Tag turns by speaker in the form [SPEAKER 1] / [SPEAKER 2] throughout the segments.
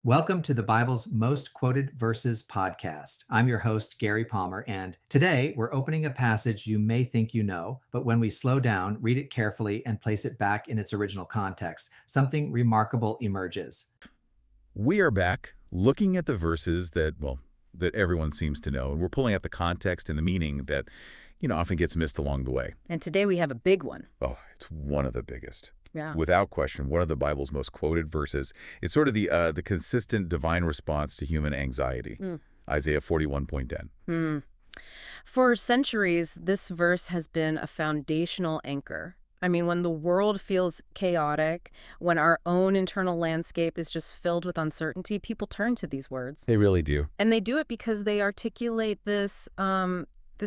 [SPEAKER 1] Welcome to the Bible's Most Quoted Verses podcast. I'm your host, Gary Palmer, and today we're opening a passage you may think you know, but when we slow down, read it carefully, and place it back in its original context, something remarkable emerges.
[SPEAKER 2] We are back looking at the verses that everyone seems to know, and we're pulling out the context and the meaning that, often gets missed along the way.
[SPEAKER 3] And today we have a big one.
[SPEAKER 2] Oh, it's one of the biggest.
[SPEAKER 3] Yeah.
[SPEAKER 2] Without question, one of the Bible's most quoted verses. It's sort of the consistent divine response to human anxiety. Isaiah 41:10.
[SPEAKER 3] For centuries, this verse has been a foundational anchor. I mean, when the world feels chaotic, when our own internal landscape is just filled with uncertainty, people turn to these words.
[SPEAKER 2] They really do.
[SPEAKER 3] And they do it because they articulate this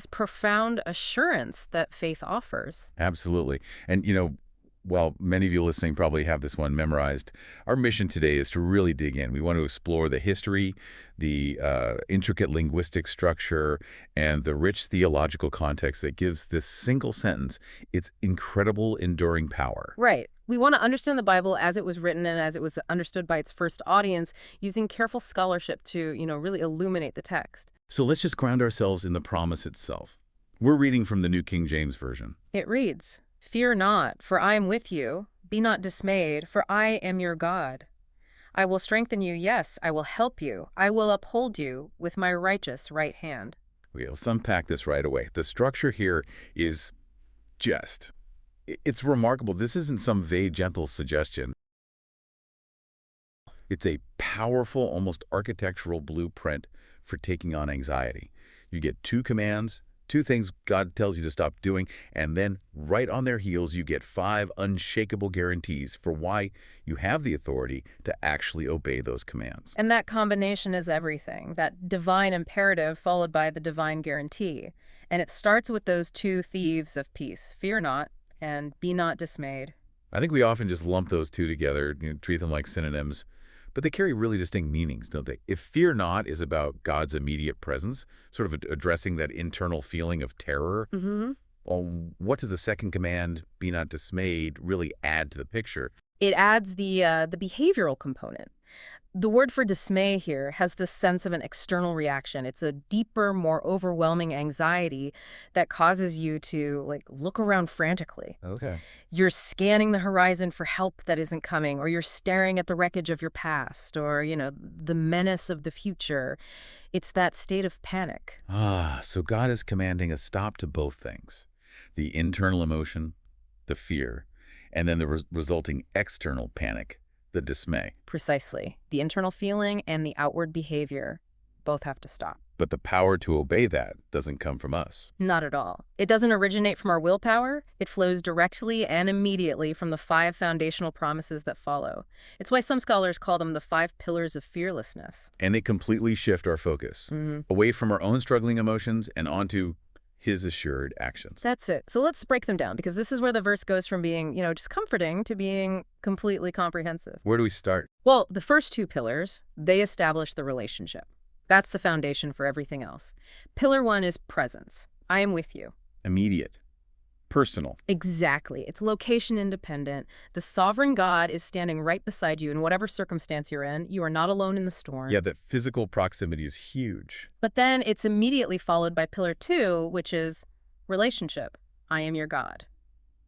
[SPEAKER 3] profound assurance that faith offers.
[SPEAKER 2] Absolutely. And, while many of you listening probably have this one memorized, our mission today is to really dig in. We want to explore the history, the intricate linguistic structure, and the rich theological context that gives this single sentence its incredible enduring power.
[SPEAKER 3] Right. We want to understand the Bible as it was written and as it was understood by its first audience, using careful scholarship to, really illuminate the text.
[SPEAKER 2] So let's just ground ourselves in the promise itself. We're reading from the New King James Version.
[SPEAKER 3] It reads, "Fear not, for I am with you. Be not dismayed, for I am your God. I will strengthen you, yes, I will help you. I will uphold you with my righteous right hand."
[SPEAKER 2] Okay, let's unpack this right away. The structure here is it's remarkable. This isn't some vague, gentle suggestion. It's a powerful, almost architectural blueprint for taking on anxiety. You get two commands, two things God tells you to stop doing, and then right on their heels, you get 5 unshakable guarantees for why you have the authority to actually obey those commands.
[SPEAKER 3] And that combination is everything, that divine imperative followed by the divine guarantee. And it starts with those two thieves of peace, fear not and be not dismayed.
[SPEAKER 2] I think we often just lump those two together, treat them like synonyms, but they carry really distinct meanings, don't they? If fear not is about God's immediate presence, sort of addressing that internal feeling of terror, well, what does the second command, be not dismayed, really add to the picture?
[SPEAKER 3] It adds the behavioral component. The word for dismay here has this sense of an external reaction. It's a deeper, more overwhelming anxiety that causes you to look around frantically.
[SPEAKER 2] Okay.
[SPEAKER 3] You're scanning the horizon for help that isn't coming, or you're staring at the wreckage of your past, or, the menace of the future. It's that state of panic.
[SPEAKER 2] So God is commanding a stop to both things, the internal emotion, the fear, and then the resulting external panic, the dismay.
[SPEAKER 3] Precisely. The internal feeling and the outward behavior both have to stop.
[SPEAKER 2] But the power to obey that doesn't come from us.
[SPEAKER 3] Not at all. It doesn't originate from our willpower. It flows directly and immediately from the 5 foundational promises that follow. It's why some scholars call them the 5 pillars of fearlessness.
[SPEAKER 2] And they completely shift our focus away from our own struggling emotions and onto His assured actions.
[SPEAKER 3] That's it. So let's break them down, because this is where the verse goes from being, just comforting to being completely comprehensive.
[SPEAKER 2] Where do we start?
[SPEAKER 3] Well, the first 2 pillars, they establish the relationship. That's the foundation for everything else. Pillar 1 is presence. I am with you.
[SPEAKER 2] Immediate. Personal.
[SPEAKER 3] Exactly. It's location independent. The sovereign God is standing right beside you in whatever circumstance you're in. You are not alone in the storm.
[SPEAKER 2] Yeah, that physical proximity is huge.
[SPEAKER 3] But then it's immediately followed by pillar 2, which is relationship. I am your God.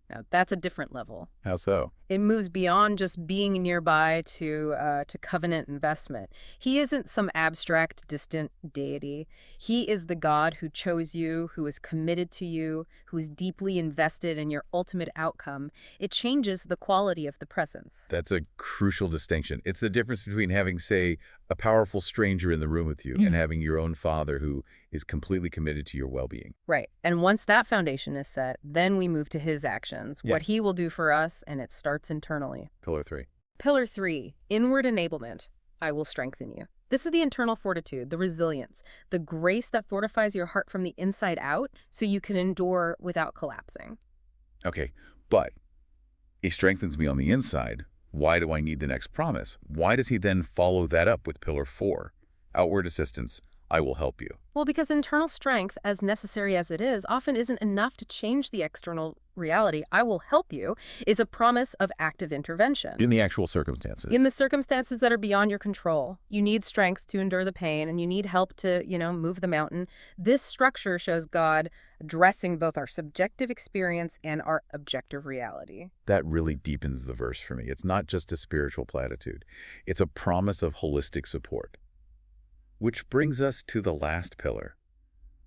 [SPEAKER 3] Now, that's a different level.
[SPEAKER 2] How so?
[SPEAKER 3] It moves beyond just being nearby to covenant investment. He isn't some abstract, distant deity. He is the God who chose you, who is committed to you, who is deeply invested in your ultimate outcome. It changes the quality of the presence.
[SPEAKER 2] That's a crucial distinction. It's the difference between having, say, a powerful stranger in the room with you and having your own Father who is completely committed to your well-being.
[SPEAKER 3] Right. And once that foundation is set, then we move to His actions, what He will do for us, and it starts internally.
[SPEAKER 2] Pillar 3.
[SPEAKER 3] Pillar 3, inward enablement. I will strengthen you. This is the internal fortitude, the resilience, the grace that fortifies your heart from the inside out so you can endure without collapsing.
[SPEAKER 2] Okay, but He strengthens me on the inside. Why do I need the next promise? Why does He then follow that up with pillar 4? Outward assistance. I will help you.
[SPEAKER 3] Well, because internal strength, as necessary as it is, often isn't enough to change the external reality. I will help you is a promise of active intervention.
[SPEAKER 2] In the actual circumstances.
[SPEAKER 3] In the circumstances that are beyond your control, you need strength to endure the pain and you need help to, move the mountain. This structure shows God addressing both our subjective experience and our objective reality.
[SPEAKER 2] That really deepens the verse for me. It's not just a spiritual platitude. It's a promise of holistic support. Which brings us to the last pillar,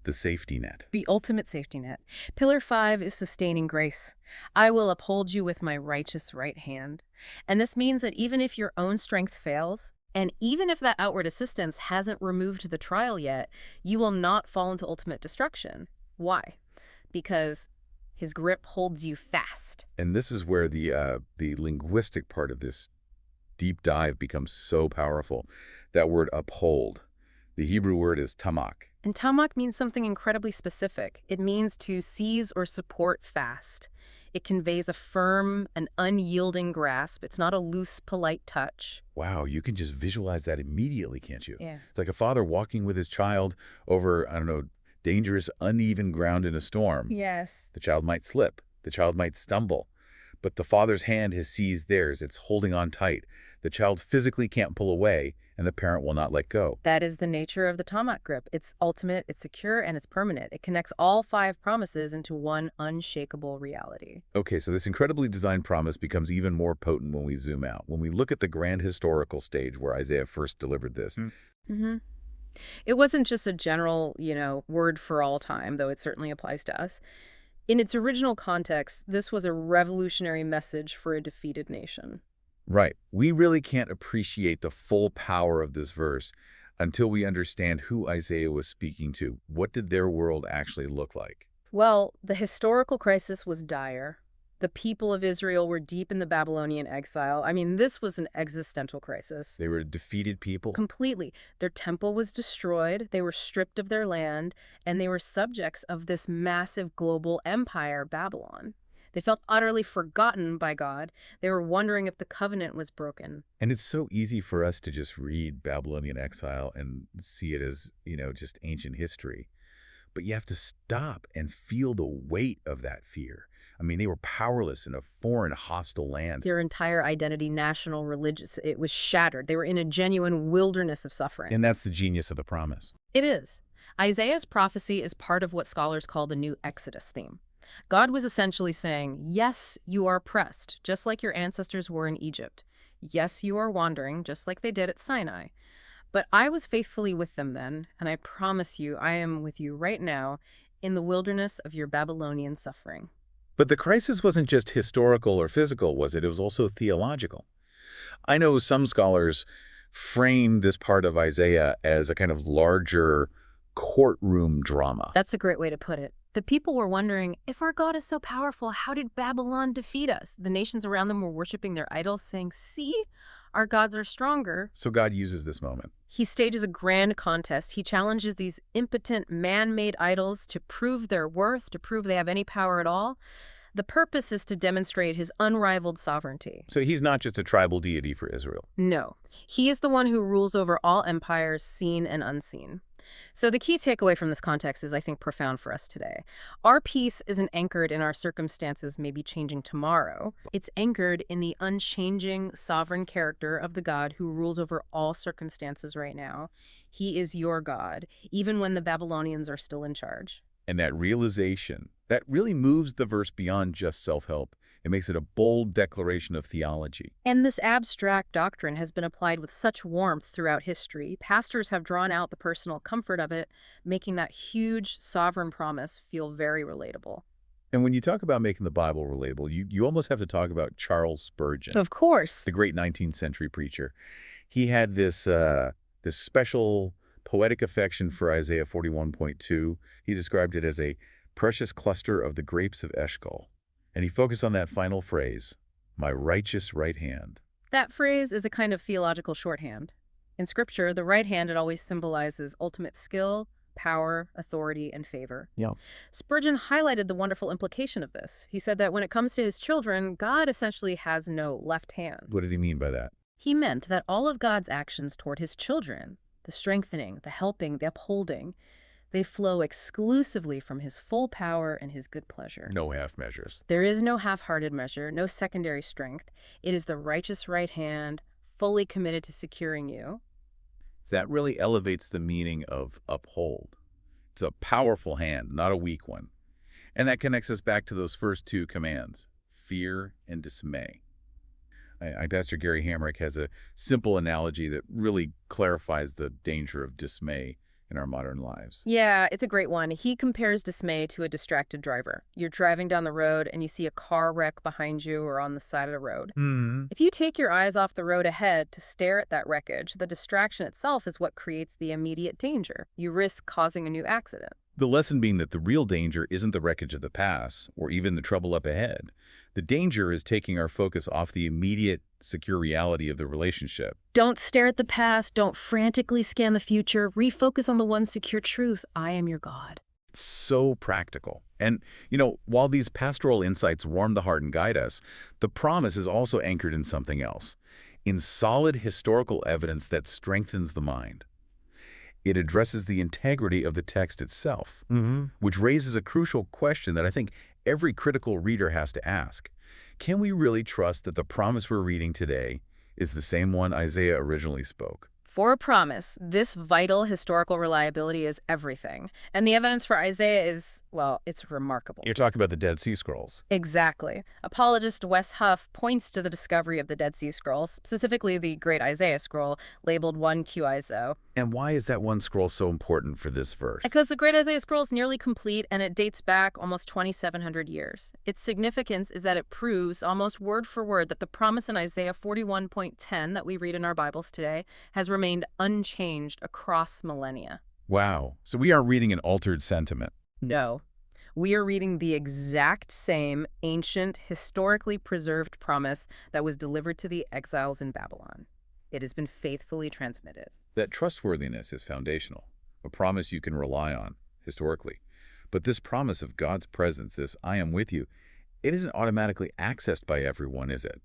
[SPEAKER 2] the safety net.
[SPEAKER 3] The ultimate safety net. Pillar 5 is sustaining grace. I will uphold you with my righteous right hand. And this means that even if your own strength fails, and even if that outward assistance hasn't removed the trial yet, you will not fall into ultimate destruction. Why? Because his grip holds you fast.
[SPEAKER 2] And this is where the linguistic part of this deep dive becomes so powerful. That word uphold. The Hebrew word is tamak.
[SPEAKER 3] And tamak means something incredibly specific. It means to seize or support fast. It conveys a firm, an unyielding grasp. It's not a loose, polite touch.
[SPEAKER 2] Wow, you can just visualize that immediately, can't you?
[SPEAKER 3] Yeah.
[SPEAKER 2] It's like a father walking with his child over, I don't know, dangerous, uneven ground in a storm.
[SPEAKER 3] Yes.
[SPEAKER 2] The child might slip. The child might stumble. But the father's hand has seized theirs. It's holding on tight. The child physically can't pull away, and the parent will not let go.
[SPEAKER 3] That is the nature of the tamak grip. It's ultimate, it's secure, and it's permanent. It connects all 5 promises into one unshakable reality.
[SPEAKER 2] Okay, so this incredibly designed promise becomes even more potent when we zoom out. When we look at the grand historical stage where Isaiah first delivered this.
[SPEAKER 3] It wasn't just a general, word for all time, though it certainly applies to us. In its original context, this was a revolutionary message for a defeated nation.
[SPEAKER 2] Right. We really can't appreciate the full power of this verse until we understand who Isaiah was speaking to. What did their world actually look like?
[SPEAKER 3] Well, the historical crisis was dire. The people of Israel were deep in the Babylonian exile. I mean, this was an existential crisis.
[SPEAKER 2] They were a defeated people.
[SPEAKER 3] Completely. Their temple was destroyed, they were stripped of their land, and they were subjects of this massive global empire, Babylon. They felt utterly forgotten by God. They were wondering if the covenant was broken.
[SPEAKER 2] And it's so easy for us to just read Babylonian exile and see it as, just ancient history. But you have to stop and feel the weight of that fear. I mean, they were powerless in a foreign, hostile land.
[SPEAKER 3] Their entire identity, national, religious, it was shattered. They were in a genuine wilderness of suffering.
[SPEAKER 2] And that's the genius of the promise.
[SPEAKER 3] It is. Isaiah's prophecy is part of what scholars call the new Exodus theme. God was essentially saying, yes, you are oppressed, just like your ancestors were in Egypt. Yes, you are wandering, just like they did at Sinai. But I was faithfully with them then, and I promise you I am with you right now in the wilderness of your Babylonian suffering.
[SPEAKER 2] But the crisis wasn't just historical or physical, was it? It was also theological. I know some scholars frame this part of Isaiah as a kind of larger courtroom drama.
[SPEAKER 3] That's a great way to put it. The people were wondering, if our God is so powerful, how did Babylon defeat us? The nations around them were worshiping their idols, saying, see, our gods are stronger.
[SPEAKER 2] So God uses this moment.
[SPEAKER 3] He stages a grand contest. He challenges these impotent man-made idols to prove their worth, to prove they have any power at all. The purpose is to demonstrate his unrivaled sovereignty.
[SPEAKER 2] So he's not just a tribal deity for Israel.
[SPEAKER 3] No. He is the one who rules over all empires, seen and unseen. So the key takeaway from this context is, I think, profound for us today. Our peace isn't anchored in our circumstances maybe changing tomorrow. It's anchored in the unchanging, sovereign character of the God who rules over all circumstances right now. He is your God, even when the Babylonians are still in charge.
[SPEAKER 2] And that realization, that really moves the verse beyond just self-help. It makes it a bold declaration of theology.
[SPEAKER 3] And this abstract doctrine has been applied with such warmth throughout history. Pastors have drawn out the personal comfort of it, making that huge sovereign promise feel very relatable.
[SPEAKER 2] And when you talk about making the Bible relatable, you almost have to talk about Charles Spurgeon.
[SPEAKER 3] Of course.
[SPEAKER 2] The great 19th century preacher. He had this special poetic affection for Isaiah 41.2. He described it as a precious cluster of the grapes of Eshcol. And he focused on that final phrase, my righteous right hand.
[SPEAKER 3] That phrase is a kind of theological shorthand. In Scripture, the right hand, it always symbolizes ultimate skill, power, authority, and favor.
[SPEAKER 2] Yeah.
[SPEAKER 3] Spurgeon highlighted the wonderful implication of this. He said that when it comes to his children, God essentially has no left hand.
[SPEAKER 2] What did he mean by that?
[SPEAKER 3] He meant that all of God's actions toward his children, the strengthening, the helping, the upholding, they flow exclusively from his full power and his good pleasure.
[SPEAKER 2] No half measures.
[SPEAKER 3] There is no half-hearted measure, no secondary strength. It is the righteous right hand, fully committed to securing you.
[SPEAKER 2] That really elevates the meaning of uphold. It's a powerful hand, not a weak one. And that connects us back to those first two commands, fear and dismay. Pastor Gary Hamrick has a simple analogy that really clarifies the danger of dismay in our modern lives.
[SPEAKER 3] Yeah, it's a great one. He compares dismay to a distracted driver. You're driving down the road and you see a car wreck behind you or on the side of the road. If you take your eyes off the road ahead to stare at that wreckage, the distraction itself is what creates the immediate danger. You risk causing a new accident.
[SPEAKER 2] The lesson being that the real danger isn't the wreckage of the past or even the trouble up ahead. The danger is taking our focus off the immediate, secure reality of the relationship.
[SPEAKER 3] Don't stare at the past. Don't frantically scan the future. Refocus on the one secure truth. I am your God.
[SPEAKER 2] It's so practical. And, while these pastoral insights warm the heart and guide us, the promise is also anchored in something else, in solid historical evidence that strengthens the mind. It addresses the integrity of the text itself, which raises a crucial question that I think every critical reader has to ask. Can we really trust that the promise we're reading today is the same one Isaiah originally spoke?
[SPEAKER 3] For a promise, this vital historical reliability is everything. And the evidence for Isaiah is, well, it's remarkable.
[SPEAKER 2] You're talking about the Dead Sea Scrolls.
[SPEAKER 3] Exactly. Apologist Wes Huff points to the discovery of the Dead Sea Scrolls, specifically the Great Isaiah Scroll, labeled 1QISO.
[SPEAKER 2] And why is that one scroll so important for this verse?
[SPEAKER 3] Because the Great Isaiah Scroll is nearly complete and it dates back almost 2,700 years. Its significance is that it proves, almost word for word, that the promise in Isaiah 41.10 that we read in our Bibles today has remained unchanged across millennia.
[SPEAKER 2] Wow. So we aren't reading an altered sentiment.
[SPEAKER 3] No. We are reading the exact same ancient, historically preserved promise that was delivered to the exiles in Babylon. It has been faithfully transmitted.
[SPEAKER 2] That trustworthiness is foundational, a promise you can rely on, historically. But this promise of God's presence, this I am with you, it isn't automatically accessed by everyone, is it?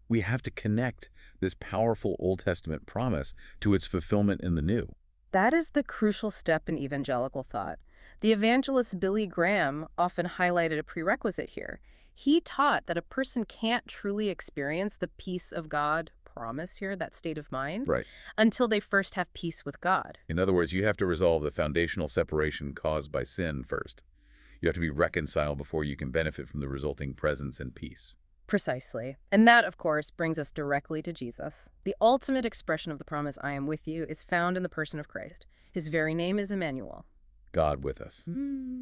[SPEAKER 2] We have to connect this powerful Old Testament promise to its fulfillment in the New.
[SPEAKER 3] That is the crucial step in evangelical thought. The evangelist Billy Graham often highlighted a prerequisite here. He taught that a person can't truly experience the peace of God promise here, that state of mind,
[SPEAKER 2] Right.
[SPEAKER 3] until they first have peace with God.
[SPEAKER 2] In other words, you have to resolve the foundational separation caused by sin first. You have to be reconciled before you can benefit from the resulting presence and peace.
[SPEAKER 3] Precisely. And that, of course, brings us directly to Jesus. The ultimate expression of the promise, I am with you, is found in the person of Christ. His very name is Emmanuel.
[SPEAKER 2] God with us.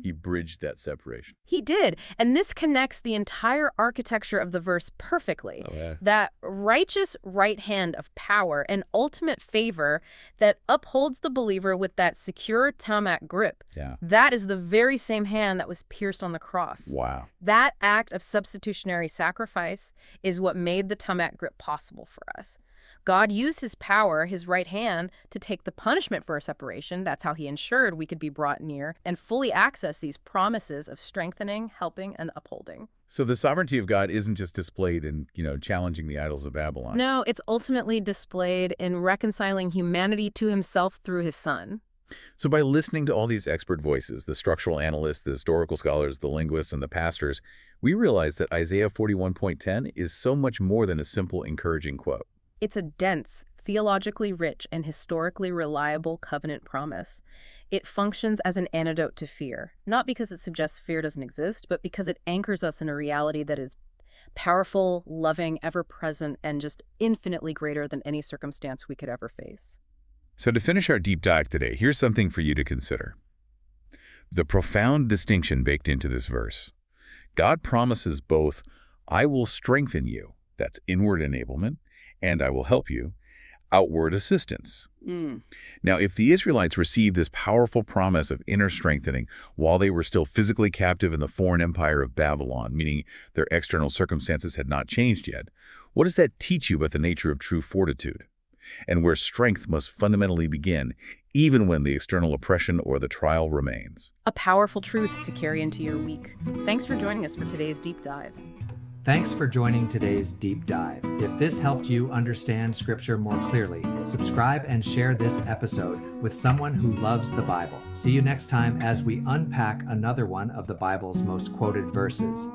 [SPEAKER 2] He bridged that separation.
[SPEAKER 3] He did. And this connects the entire architecture of the verse perfectly.
[SPEAKER 2] Oh, yeah.
[SPEAKER 3] That righteous right hand of power and ultimate favor that upholds the believer with that secure tamak grip.
[SPEAKER 2] Yeah.
[SPEAKER 3] That is the very same hand that was pierced on the cross.
[SPEAKER 2] Wow.
[SPEAKER 3] That act of substitutionary sacrifice is what made the tamak grip possible for us. God used his power, his right hand, to take the punishment for our separation. That's how he ensured we could be brought near and fully access these promises of strengthening, helping, and upholding.
[SPEAKER 2] So the sovereignty of God isn't just displayed in, challenging the idols of Babylon.
[SPEAKER 3] No, it's ultimately displayed in reconciling humanity to himself through his son.
[SPEAKER 2] So by listening to all these expert voices, the structural analysts, the historical scholars, the linguists, and the pastors, we realize that Isaiah 41.10 is so much more than a simple, encouraging quote.
[SPEAKER 3] It's a dense, theologically rich, and historically reliable covenant promise. It functions as an antidote to fear, not because it suggests fear doesn't exist, but because it anchors us in a reality that is powerful, loving, ever-present, and just infinitely greater than any circumstance we could ever face.
[SPEAKER 2] So to finish our deep dive today, here's something for you to consider. The profound distinction baked into this verse. God promises both, I will strengthen you, that's inward enablement, and I will help you, outward assistance. Now, if the Israelites received this powerful promise of inner strengthening while they were still physically captive in the foreign empire of Babylon, meaning their external circumstances had not changed yet, what does that teach you about the nature of true fortitude? And where strength must fundamentally begin, even when the external oppression or the trial remains.
[SPEAKER 3] A powerful truth to carry into your week. Thanks for joining us for today's deep dive.
[SPEAKER 1] Thanks for joining today's deep dive. If this helped you understand Scripture more clearly, subscribe and share this episode with someone who loves the Bible. See you next time as we unpack another one of the Bible's most quoted verses.